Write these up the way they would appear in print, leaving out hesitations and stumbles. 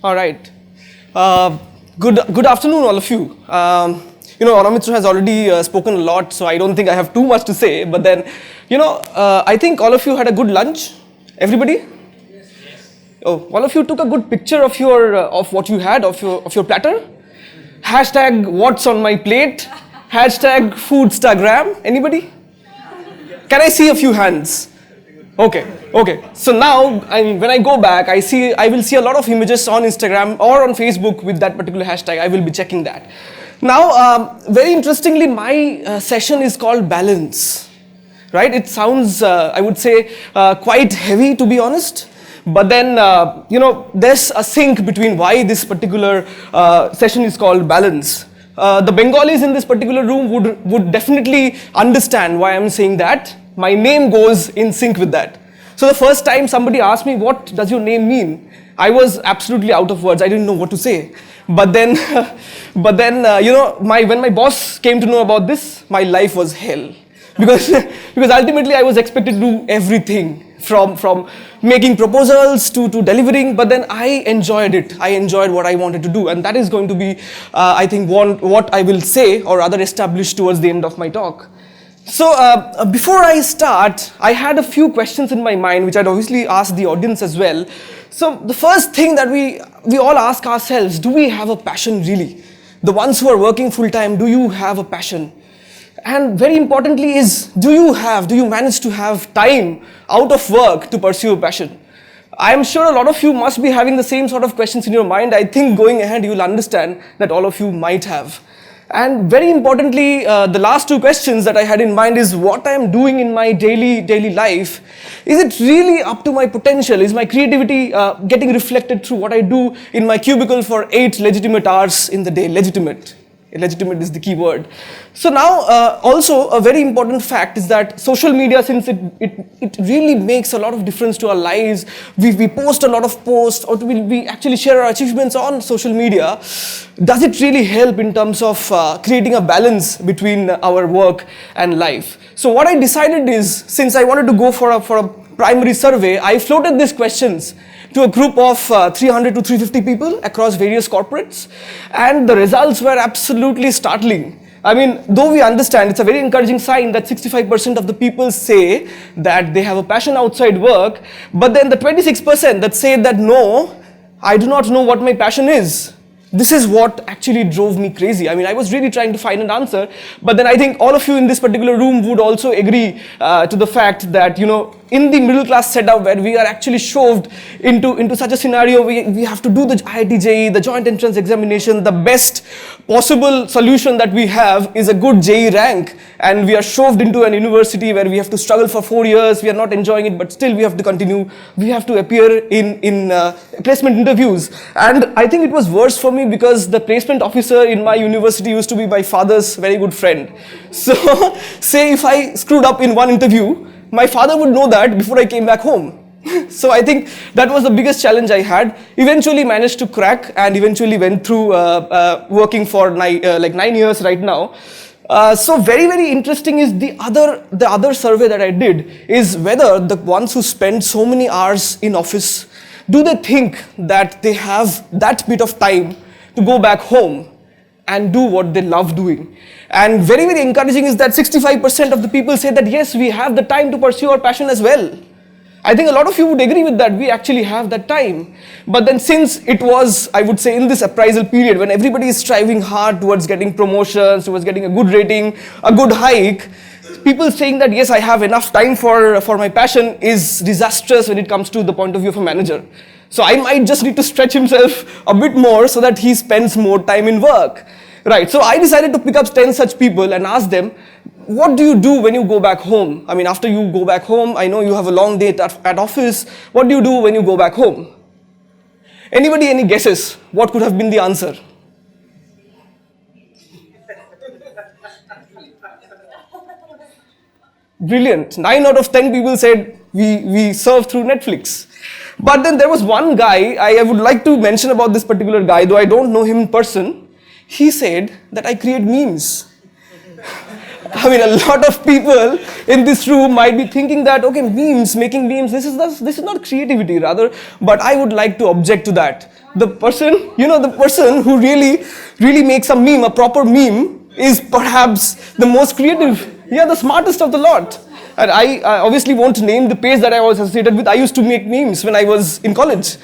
All right. Good afternoon, all of you. Anamitra has already spoken a lot, so I don't think I have too much to say. But then, I think all of you had a good lunch. Everybody? Yes. Oh, all of you took a good picture of your of what you had of your platter. Hashtag what's on my plate. Hashtag foodstagram. Anybody? Can I see a few hands? Okay. So now, when I go back, I will see a lot of images on Instagram or on Facebook with that particular hashtag. I will be checking that. Now, very interestingly, my session is called balance. Right? It sounds, I would say, quite heavy, to be honest. But then, there's a sync between why this particular session is called balance. The Bengalis in this particular room would definitely understand why I'm saying that. My name goes in sync with that. So the first time somebody asked me, what does your name mean? I was absolutely out of words. I didn't know what to say. But then, when my boss came to know about this, my life was hell. Because ultimately I was expected to do everything from making proposals to delivering, but then I enjoyed it. I enjoyed what I wanted to do, and that is going to be, I think, what I will say or rather establish towards the end of my talk. So before I start, I had a few questions in my mind, which I'd obviously ask the audience as well. So the first thing that we all ask ourselves, do we have a passion really? The ones who are working full-time, do you have a passion? And very importantly is, do you manage to have time out of work to pursue a passion? I'm sure a lot of you must be having the same sort of questions in your mind. I think going ahead, you'll understand that all of you might have. And very importantly, the last two questions that I had in mind is what I am doing in my daily life. Is it really up to my potential? Is my creativity getting reflected through what I do in my cubicle for 8 legitimate hours in the day? Legitimate is the key word. So now, also a very important fact is that social media, since it really makes a lot of difference to our lives, we post a lot of posts, or we actually share our achievements on social media. Does it really help in terms of creating a balance between our work and life? So what I decided is, since I wanted to go for a primary survey, I floated these questions to a group of 300 to 350 people across various corporates, and the results were absolutely startling. I mean, though we understand, it's a very encouraging sign that 65% of the people say that they have a passion outside work, but then the 26% that say that no, I do not know what my passion is. This is what actually drove me crazy. I mean, I was really trying to find an answer, but then I think all of you in this particular room would also agree to the fact that, in the middle class setup where we are actually shoved into such a scenario, we have to do the IIT JEE, the joint entrance examination. The best possible solution that we have is a good JEE rank, and we are shoved into an university where we have to struggle for 4 years. We are not enjoying it, but still we have to continue. We have to appear in placement interviews, and I think it was worse for me because the placement officer in my university used to be my father's very good friend. So say if I screwed up in one interview, my father would know that before I came back home. So I think that was the biggest challenge I had. Eventually managed to crack, and eventually went through working for 9 years right now. So very interesting is the other survey that I did is whether the ones who spend so many hours in office, do they think that they have that bit of time to go back home and do what they love doing? And very encouraging is that 65% of the people say that yes, we have the time to pursue our passion as well. I think a lot of you would agree with that. We actually have that time. But then since it was, I would say, in this appraisal period when everybody is striving hard towards getting promotions, towards getting a good rating, a good hike, people saying that yes, I have enough time for my passion is disastrous when it comes to the point of view of a manager. So I might just need to stretch himself a bit more so that he spends more time in work. Right, so I decided to pick up 10 such people and ask them, what do you do when you go back home? I mean, after you go back home, I know you have a long day at office. What do you do when you go back home? Anybody, any guesses? What could have been the answer? Brilliant. 9 out of 10 people said we surf through Netflix. But then there was one guy, I would like to mention about this particular guy, though I don't know him in person. He said that I create memes. I mean, a lot of people in this room might be thinking that, okay, memes, making memes, this is not creativity, rather, but I would like to object to that. The person, the person who really makes a meme, a proper meme, is perhaps the most creative, the smartest of the lot. And I obviously won't name the page that I was associated with. I used to make memes when I was in college.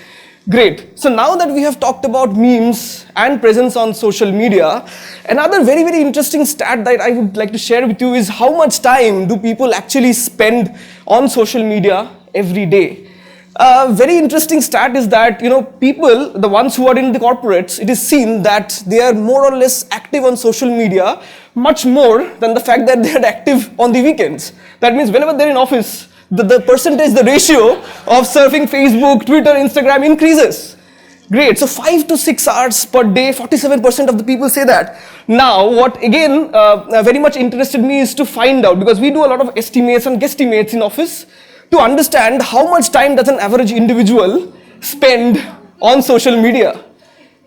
Great. So now that we have talked about memes and presence on social media, another very, very interesting stat that I would like to share with you is how much time do people actually spend on social media every day. A very interesting stat is that, people, the ones who are in the corporates, it is seen that they are more or less active on social media much more than the fact that they are active on the weekends. That means whenever they're in office, the percentage, the ratio of surfing Facebook, Twitter, Instagram increases. Great. So 5 to 6 hours per day, 47% of the people say that. Now, what again very much interested me is to find out, because we do a lot of estimates and guesstimates in office, to understand how much time does an average individual spend on social media.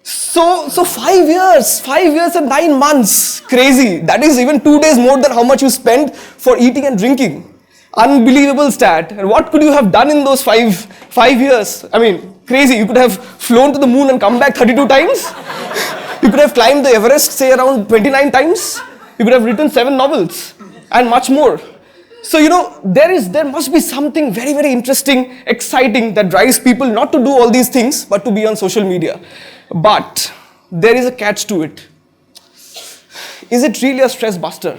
So 5 years and 9 months, crazy. That is even 2 days more than how much you spend for eating and drinking. Unbelievable stat. And what could you have done in those five years? I mean, crazy. You could have flown to the moon and come back 32 times. You could have climbed the Everest, say, around 29 times. You could have written 7 novels and much more. So, there must be something very, very interesting, exciting that drives people not to do all these things, but to be on social media. But there is a catch to it. Is it really a stress buster?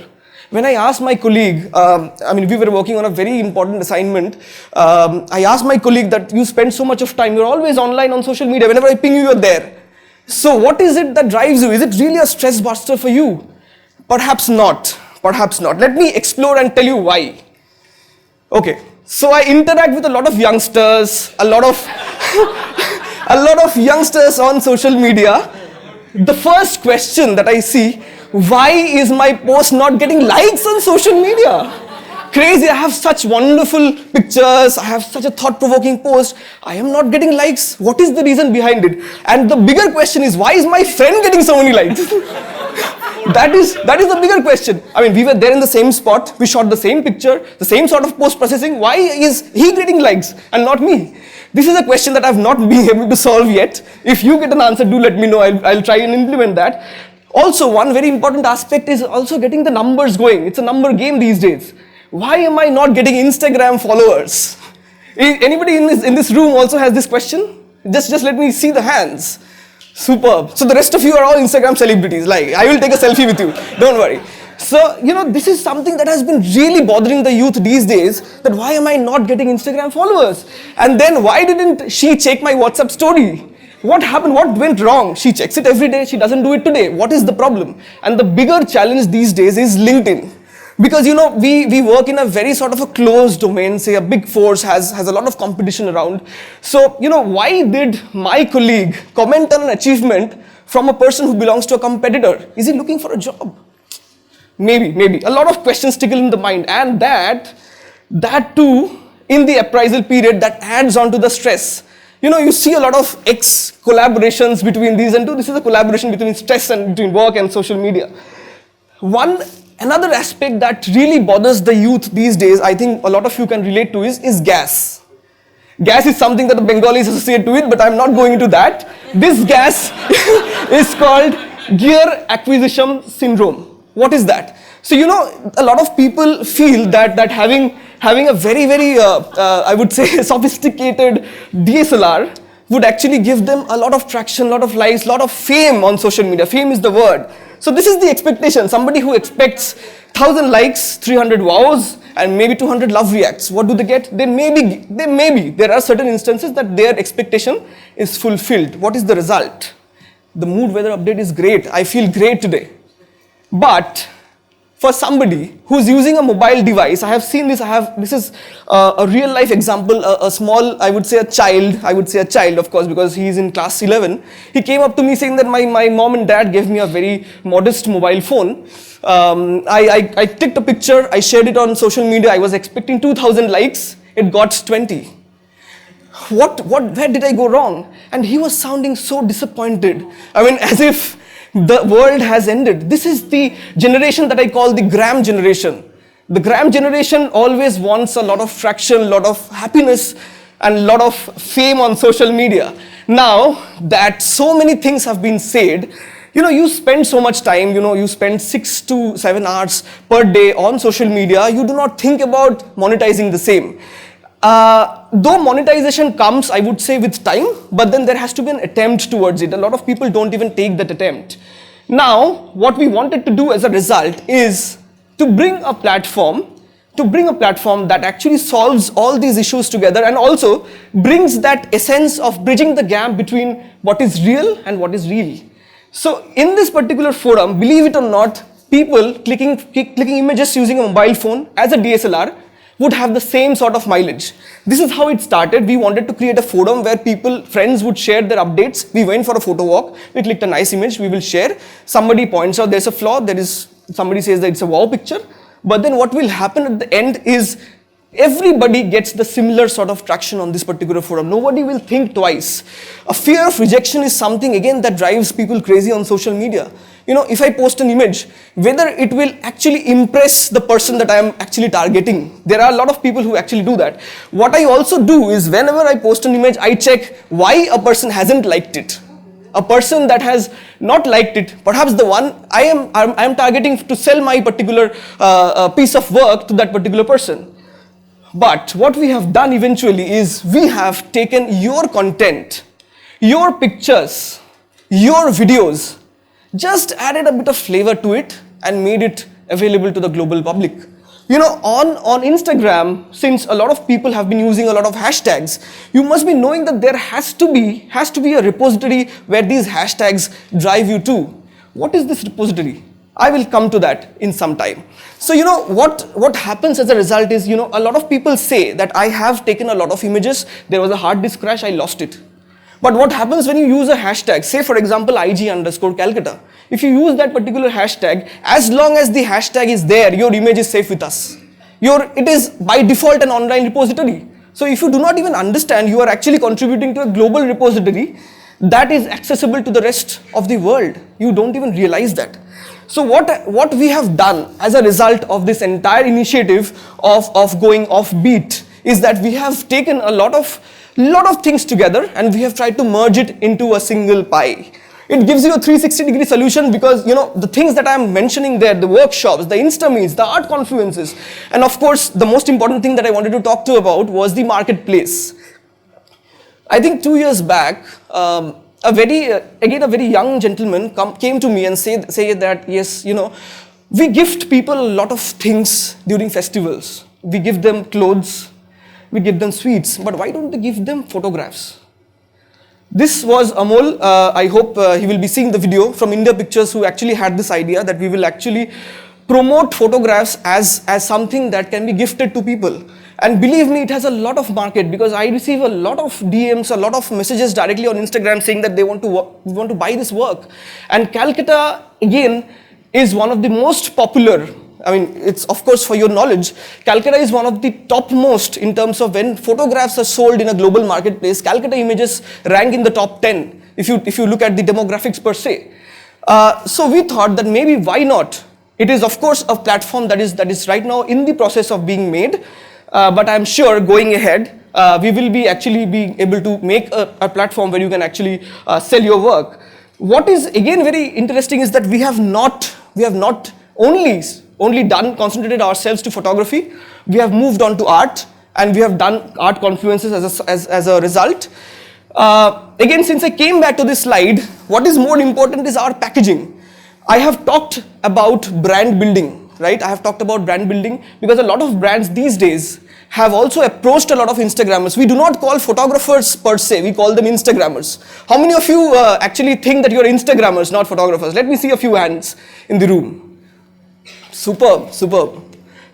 When I asked my colleague, we were working on a very important assignment. I asked my colleague that you spend so much of time, you're always online on social media. Whenever I ping you, you're there. So what is it that drives you? Is it really a stress buster for you? Perhaps not. Perhaps not. Let me explore and tell you why. Okay. So I interact with a lot of youngsters, a lot of youngsters on social media. The first question that I see, why is my post not getting likes on social media? Crazy, I have such wonderful pictures, I have such a thought-provoking post, I am not getting likes. What is the reason behind it? And the bigger question is, why is my friend getting so many likes? That is the bigger question. I mean, we were there in the same spot, we shot the same picture, the same sort of post-processing. Why is he getting likes and not me? This is a question that I've not been able to solve yet. If you get an answer, do let me know. I'll try and implement that. Also, one very important aspect is also getting the numbers going. It's a number game these days. Why am I not getting Instagram followers? Anybody in this room also has this question? Just let me see the hands. Superb. So the rest of you are all Instagram celebrities. Like, I will take a selfie with you. Don't worry. So, this is something that has been really bothering the youth these days, that why am I not getting Instagram followers? And then why didn't she check my WhatsApp story? What happened? What went wrong? She checks it every day. She doesn't do it today. What is the problem? And the bigger challenge these days is LinkedIn. Because, we work in a very sort of a closed domain, say a big force has a lot of competition around. So, why did my colleague comment on an achievement from a person who belongs to a competitor? Is he looking for a job? Maybe. A lot of questions tickle in the mind. And that too, in the appraisal period, that adds on to the stress. You see a lot of collaborations between these and two. This is a collaboration between stress and between work and social media. Another aspect that really bothers the youth these days, I think a lot of you can relate to, is gas. Gas is something that the Bengalis associate to it, but I'm not going into that. This gas is called gear acquisition syndrome. What is that? So, a lot of people feel that having a very, very, I would say, sophisticated DSLR would actually give them a lot of traction, a lot of likes, a lot of fame on social media. Fame is the word. So this is the expectation. Somebody who expects 1,000 likes, 300 wows, and maybe 200 love reacts. What do they get? They maybe. There are certain instances that their expectation is fulfilled. What is the result? The mood weather update is great. I feel great today. But for somebody who's using a mobile device, I have seen this, this is a real life example, a small, I would say a child, of course, because he's in class 11. He came up to me saying that my mom and dad gave me a very modest mobile phone. I took a picture, I shared it on social media, I was expecting 2,000 likes, it got 20. Where did I go wrong? And he was sounding so disappointed. I mean, as if The world has ended. This is the generation that I call the gram generation. The gram generation always wants a lot of traction, a lot of happiness, and a lot of fame on social media. Now that so many things have been said, you spend so much time, you spend 6 to 7 hours per day on social media, you do not think about monetizing the same. Though monetization comes, I would say, with time, but then there has to be an attempt towards it. A lot of people don't even take that attempt. Now, what we wanted to do as a result is to bring a platform that actually solves all these issues together and also brings that essence of bridging the gap between what is real and what is real. So in this particular forum, believe it or not, people clicking images using a mobile phone as a DSLR would have the same sort of mileage. This is how it started. We wanted to create a forum where friends would share their updates. We went for a photo walk. We clicked a nice image. We will share. Somebody points out there's a flaw. Somebody says that it's a wow picture. But then what will happen at the end is everybody gets the similar sort of traction on this particular forum. Nobody will think twice. A fear of rejection is something, again, that drives people crazy on social media. If I post an image, whether it will actually impress the person that I am actually targeting. There are a lot of people who actually do that. What I also do is whenever I post an image, I check why a person hasn't liked it. A person that has not liked it, perhaps the one I am targeting to sell my particular piece of work to that particular person. But what we have done eventually is we have taken your content, your pictures, your videos, just added a bit of flavor to it and made it available to the global public. On Instagram, since a lot of people have been using a lot of hashtags, you must be knowing that there has to be a repository where these hashtags drive you to. What is this repository? I will come to that in some time. So what happens as a result is, a lot of people say that I have taken a lot of images, there was a hard disk crash, I lost it. But what happens when you use a hashtag, say for example IG_Calcutta, if you use that particular hashtag, as long as the hashtag is there, your image is safe with us. It is by default an online repository. So if you do not even understand, you are actually contributing to a global repository that is accessible to the rest of the world. You don't even realize that. So what we have done as a result of this entire initiative of going offbeat is that we have taken a lot of things together and we have tried to merge it into a single pie. It gives you a 360-degree solution because, the things that I'm mentioning there, the workshops, the Insta meets, the art confluences, and of course, the most important thing that I wanted to talk to about was the marketplace. I think 2 years back, a very young gentleman came to me and say that, yes, we gift people a lot of things during festivals. We give them clothes, we give them sweets, but why don't we give them photographs? This was Amol, I hope he will be seeing the video from India Pictures, who actually had this idea that we will actually promote photographs as something that can be gifted to people. And believe me, it has a lot of market because I receive a lot of DMs, a lot of messages directly on Instagram saying that they want to buy this work. And Calcutta, again, is one of the most popular. It's of course for your knowledge, Calcutta is one of the topmost in terms of when photographs are sold in a global marketplace. Calcutta images rank in the top 10 if you look at the demographics per se. So we thought that maybe why not? It is of course a platform that is right now in the process of being made, but I'm sure going ahead we will be actually being able to make a platform where you can actually sell your work. What is again very interesting is that we have not only concentrated ourselves to photography. We have moved on to art and we have done art confluences as a result. Again, since I came back to this slide, what is more important is our packaging. I have talked about brand building, right? I have talked about brand building because a lot of brands these days have also approached a lot of Instagrammers. We do not call photographers per se, we call them Instagrammers. How many of you actually think that you're Instagrammers, not photographers? Let me see a few hands in the room. Superb.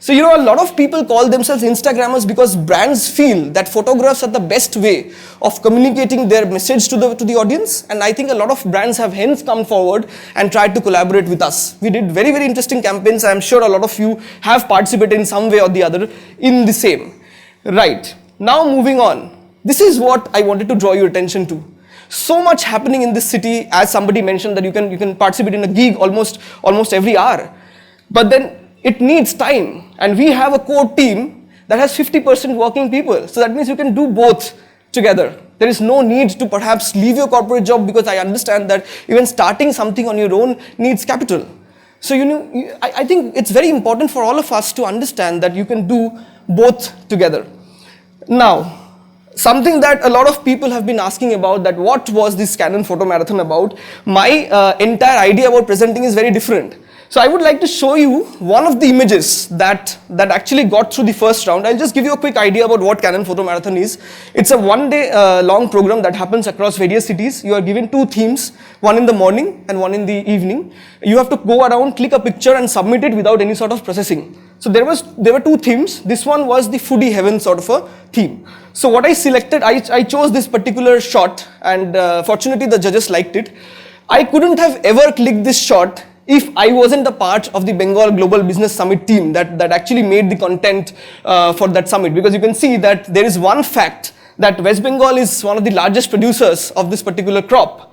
So a lot of people call themselves Instagrammers because brands feel that photographs are the best way of communicating their message to the audience, and I think a lot of brands have hence come forward and tried to collaborate with us. We did very, very interesting campaigns. I'm sure a lot of you have participated in some way or the other in the same. Right, now moving on. This is what I wanted to draw your attention to. So much happening in this city, as somebody mentioned, that you can participate in a gig almost every hour. But then it needs time, and we have a core team that has 50% working people. So that means you can do both together. There is no need to perhaps leave your corporate job, because I understand that even starting something on your own needs capital. So I think it's very important for all of us to understand that you can do both together. Now, something that a lot of people have been asking about, that what was this Canon Photo Marathon about? My entire idea about presenting is very different. So I would like to show you one of the images that actually got through the first round. I'll just give you a quick idea about what Canon Photo Marathon is. It's a one-day long program that happens across various cities. You are given 2 themes, one in the morning and one in the evening. You have to go around, click a picture and submit it without any sort of processing. So there were 2 themes. This one was the foodie heaven sort of a theme. So what I selected, I chose this particular shot, and fortunately the judges liked it. I couldn't have ever clicked this shot if I wasn't a part of the Bengal Global Business Summit team that actually made the content for that summit. Because you can see that there is one fact, that West Bengal is one of the largest producers of this particular crop.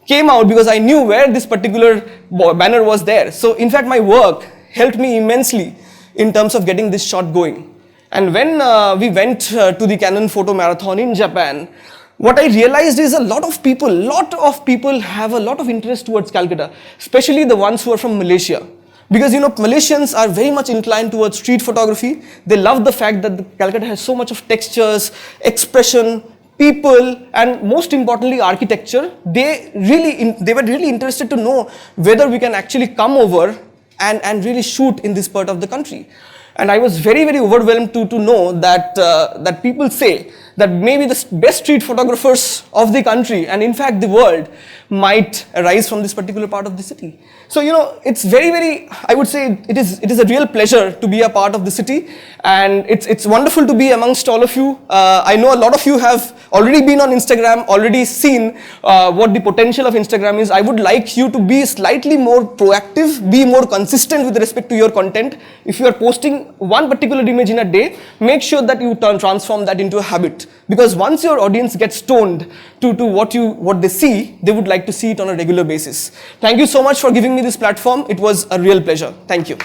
Came out because I knew where this particular banner was there. So in fact my work helped me immensely in terms of getting this shot going. And when we went to the Canon Photo Marathon in Japan, what I realized is a lot of people have a lot of interest towards Calcutta, especially the ones who are from Malaysia. Because Malaysians are very much inclined towards street photography. They love the fact that Calcutta has so much of textures, expression, people, and most importantly architecture. They were really interested to know whether we can actually come over and really shoot in this part of the country. And I was very, very overwhelmed to know that people say that maybe the best street photographers of the country, and in fact the world, might arise from this particular part of the city. So it's very, very, I would say it is a real pleasure to be a part of the city, and it's wonderful to be amongst all of you. I know a lot of you have already been on Instagram, already seen what the potential of Instagram is. I would like you to be slightly more proactive, be more consistent with respect to your content. If you are posting one particular image in a day, make sure that you transform that into a habit. Because once your audience gets stoned to what they see, they would like to see it on a regular basis. Thank you so much for giving me this platform. It was a real pleasure. Thank you.